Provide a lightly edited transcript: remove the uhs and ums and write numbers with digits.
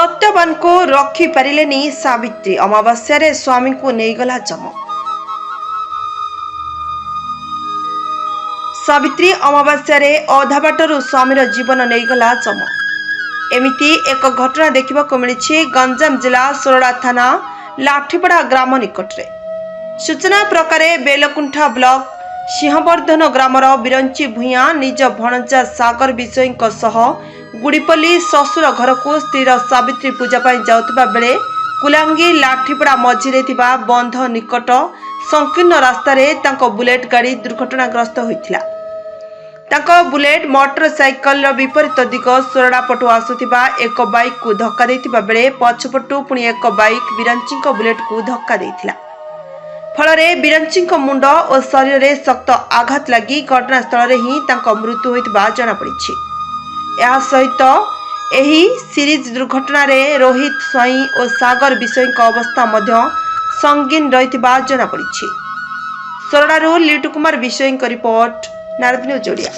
सत्यवान को रखी पारिलेनी सावित्री अमावास्या रे स्वामी को नहींगला जम। सावित्री अमावास्या रे अधा बाटरू स्वामीर जीवन नहींगला जम। एमिति एक घटना देखा मिली गंजाम जिला सोरडा थाना लाठीपड़ा ग्राम निकट रे। सूचना प्रकार बेलकुंठा ब्लॉक सिंहवर्धन ग्रामर बिरंची भूया निज भणजा सागर विषय गुड़ीपल्ली ससुर घर को स्त्री सावित्री पूजा जाउतबा बेले कुलांगी लाठीपड़ा मझिरे थिबा बंध निकट संकीर्ण रास्ता रे तांको बुलेट गाड़ी दुर्घटनाग्रस्त होइथिला। तांको बुलेट मोटरसाइकल विपरीत दिग सोरडा पटु आसुथिबा एक बाइक को धक्का देथिबा बेले पछपटु पुणी एक बाइक बिरंची बुलेट को धक्का देथिला। फलरे बिरंची मुंड और शरीर में शक्त आघात लगी घटनास्थल में ही तांको मृत्यु होइतबा जଣା पड़िछि। या सहित एही सीरीज दुर्घटना रे रोहित स्वाई और सागर विषय अवस्था मध्य संगीन रहितबा जଣା पड़िछि। सोरडारू लिटू कुमार विषय रिपोर्ट नारद न्यूज ओडिया।